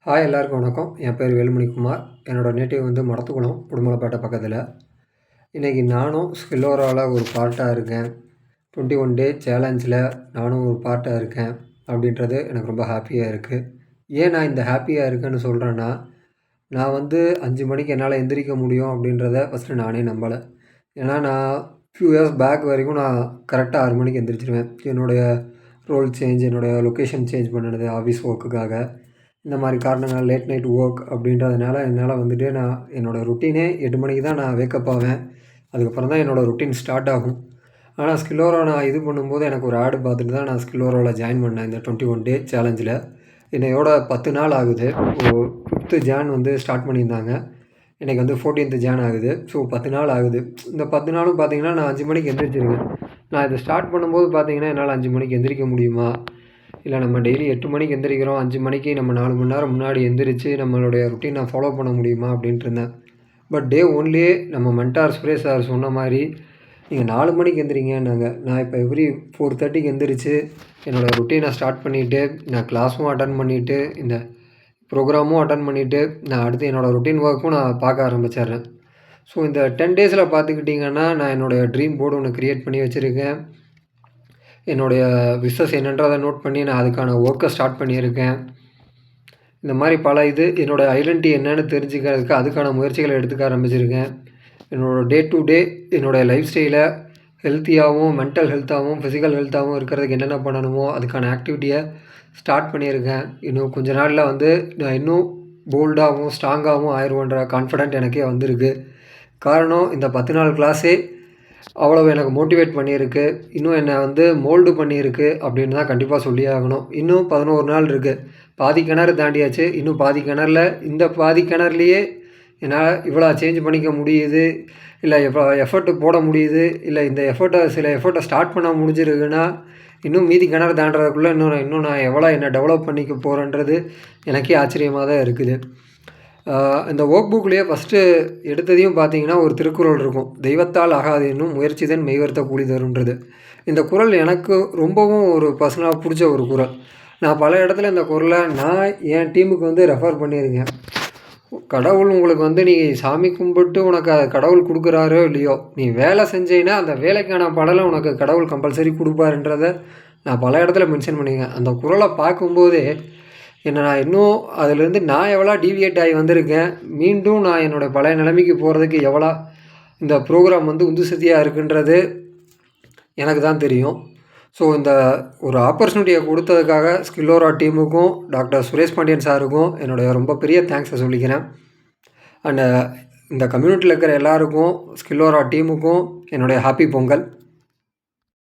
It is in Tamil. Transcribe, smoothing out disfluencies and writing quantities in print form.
ஹாய் எல்லாருக்கும் வணக்கம். என் பேர் வேலுமணிக்குமார். என்னோடய நேட்டிவ் வந்து மடத்துக்குளம், உடுமலைப்பேட்டை பக்கத்தில். இன்றைக்கி நானும் ஸ்கில்லோராவில் ஒரு பார்ட்டாக இருக்கேன். 21 டே சேலஞ்சில் நானும் ஒரு பார்ட்டாக இருக்கேன் அப்படின்றது எனக்கு ரொம்ப ஹாப்பியாக இருக்குது. ஏன் நான் இந்த ஹாப்பியாக இருக்கேன்னு சொல்கிறேன்னா, நான் வந்து 5 மணிக்கு என்னால் எந்திரிக்க முடியும் அப்படின்றத ஃபஸ்ட்டு நானே நம்பலை. ஏன்னா நான் ஃபியூ இயர்ஸ் பேக் வரைக்கும் நான் கரெக்டாக 6 மணிக்கு எந்திரிச்சிருவேன். என்னுடைய ரோல் சேஞ்ச், என்னுடைய லொக்கேஷன் சேஞ்ச் பண்ணினது ஆஃபீஸ் ஒர்க்குக்காக. இந்த மாதிரி காரணங்கள் லேட் நைட் ஒர்க் அப்படின்றதுனால என்னால் வந்துட்டு நான் என்னோடய ருட்டீனே 8 மணிக்கு தான் நான் வேக்கப் ஆவேன். அதுக்கப்புறம் தான் என்னோடய ருட்டீன் ஸ்டார்ட் ஆகும். ஆனால் ஸ்கில்லோரா நான் இது பண்ணும்போது எனக்கு ஒரு ஆடு பார்த்துட்டு தான் நான் ஸ்கில்லோராவில் ஜாயின் பண்ணேன். இந்த 21 டே சேலஞ்சில் என்னையோட 10 நாள் ஆகுது. 5th ஜான் வந்து ஸ்டார்ட் பண்ணியிருந்தாங்க. இன்றைக்கி வந்து 14th ஜான் ஆகுது. ஸோ 10 நாள் ஆகுது. இந்த 10 நாளும் பார்த்தீங்கன்னா நான் 5 மணிக்கு எந்திரிச்சிருக்கேன். நான் இதை ஸ்டார்ட் பண்ணும்போது பார்த்தீங்கன்னா என்னால் 5 மணிக்கு எந்திரிக்க முடியுமா, இல்லை நம்ம டெய்லி 8 மணிக்கு எந்திரிக்கிறோம், 5 மணிக்கு நம்ம 4 மணி நேரம் முன்னாடி எந்திரிச்சு நம்மளுடைய ருட்டீனை ஃபாலோ பண்ண முடியுமா அப்படின்ட்டு இருந்தேன். பட் டே ஒன்லேயே நம்ம மென்டார் சுரேஷ் சார் சொன்ன மாதிரி நீங்கள் 4 மணிக்கு எந்திரிங்கன்னாங்க. நான் இப்போ எவ்ரி 4:30க்கு எந்திரிச்சு என்னோடய ருட்டீனை ஸ்டார்ட் பண்ணிவிட்டு, நான் கிளாஸும் அட்டன் பண்ணிவிட்டு, இந்த ப்ரோக்ராமும் அட்டன் பண்ணிவிட்டு, நான் அடுத்து என்னோடய ருட்டீன் ஒர்க்கும் நான் பார்க்க ஆரம்பிச்சிடுறேன். ஸோ இந்த 10 டேஸில் பார்த்துக்கிட்டிங்கன்னா நான் என்னுடைய ட்ரீம் போர்டு ஒன்று க்ரியேட் பண்ணி வச்சுருக்கேன். என்னுடைய விஷஸ் என்னன்றதை நோட் பண்ணி நான் அதுக்கான ஒர்க்கை ஸ்டார்ட் பண்ணியிருக்கேன். இந்த மாதிரி பல என்னோடய ஐடென்டிட்டி என்னென்னு தெரிஞ்சுக்கிறதுக்கு அதுக்கான முயற்சிகளை எடுத்துக்க ஆரம்பிச்சிருக்கேன். என்னோடய டே டு டே என்னுடைய லைஃப் ஸ்டைலை ஹெல்த்தியாகவும், மென்டல் ஹெல்த்தாகவும், ஃபிசிக்கல் ஹெல்த்தாகவும் இருக்கிறதுக்கு என்னென்ன பண்ணணுமோ அதுக்கான ஆக்டிவிட்டியை ஸ்டார்ட் பண்ணியிருக்கேன். இன்னும் கொஞ்ச நாளில் வந்து நான் இன்னும் போல்டாகவும் ஸ்ட்ராங்காகவும் ஆயிடுவேன்ற கான்ஃபிடென்ட் எனக்கே வந்திருக்கு. காரணம் இந்த 10 நாள் கிளாஸே அவ்வளோ எனக்கு மோட்டிவேட் பண்ணியிருக்கு. இன்னும் என்னை வந்து மோல்டு பண்ணியிருக்கு அப்படின்னு தான் கண்டிப்பாக சொல்லியே ஆகணும். இன்னும் 11 நாள் இருக்குது. பாதி கிணறு தாண்டியாச்சு. இன்னும் பாதி கிணறுல இந்த பாதி கிணறுலையே என்னால் இவ்வளோ சேஞ்ச் பண்ணிக்க முடியுது, இல்லை எஃபர்ட்டு போட முடியுது, இல்லை இந்த சில எஃபர்ட்டை ஸ்டார்ட் பண்ண முடிஞ்சிருக்குன்னா இன்னும் மீதி கிணறு தாண்டுறதுக்குள்ளே இன்னும் நான் எவ்வளோ என்னை டெவலப் பண்ணிக்க போகிறேன்றது எனக்கே ஆச்சரியமாக தான் இருக்குது. இந்த ஒர்க் புக்லேயே ஃபஸ்ட்டு எடுத்ததையும் பார்த்தீங்கன்னா ஒரு திருக்குறள் இருக்கும். தெய்வத்தால் ஆகாது என்னும் முயற்சிதான் மெய்வர்த்த கூலி தருன்றது. இந்த குறள் எனக்கு ரொம்பவும் ஒரு பர்சனலாக பிடிச்ச ஒரு குறள். நான் பல இடத்துல இந்த குறளை நான் என் டீமுக்கு வந்து ரெஃபர் பண்ணியிருக்கேன். கடவுள் உங்களுக்கு வந்து நீ சாமி கும்பிட்டு உனக்கு கடவுள் கொடுக்குறாரோ இல்லையோ, நீ வேலை செஞ்சேன்னா அந்த வேலைக்கான பலனை உனக்கு கடவுள் கம்பல்சரி கொடுப்பாருன்றதை நான் பல இடத்துல மென்ஷன் பண்ணியிருக்கேன். அந்த குறளை பார்க்கும்போதே நான் இன்னும் அதிலேருந்து நான் எவ்வளோ டீவியேட் ஆகி வந்திருக்கேன், மீண்டும் நான் என்னோடய பழைய நிலைமைக்கு போகிறதுக்கு எவ்வளோ இந்த ப்ரோக்ராம் வந்து உந்து சக்தியாக இருக்குன்றது எனக்கு தான் தெரியும். ஸோ இந்த ஒரு ஆப்பர்ச்சுனிட்டியை கொடுத்ததுக்காக ஸ்கில்லோரா டீமுக்கும் டாக்டர் சுரேஷ் பாண்டியன் சாருக்கும் என்னுடைய ரொம்ப பெரிய தேங்க்ஸை சொல்லிக்கிறேன். அண்டு இந்த கம்யூனிட்டியில் இருக்கிற எல்லாருக்கும் ஸ்கில்லோரா டீமுக்கும் என்னுடைய ஹாப்பி பொங்கல்.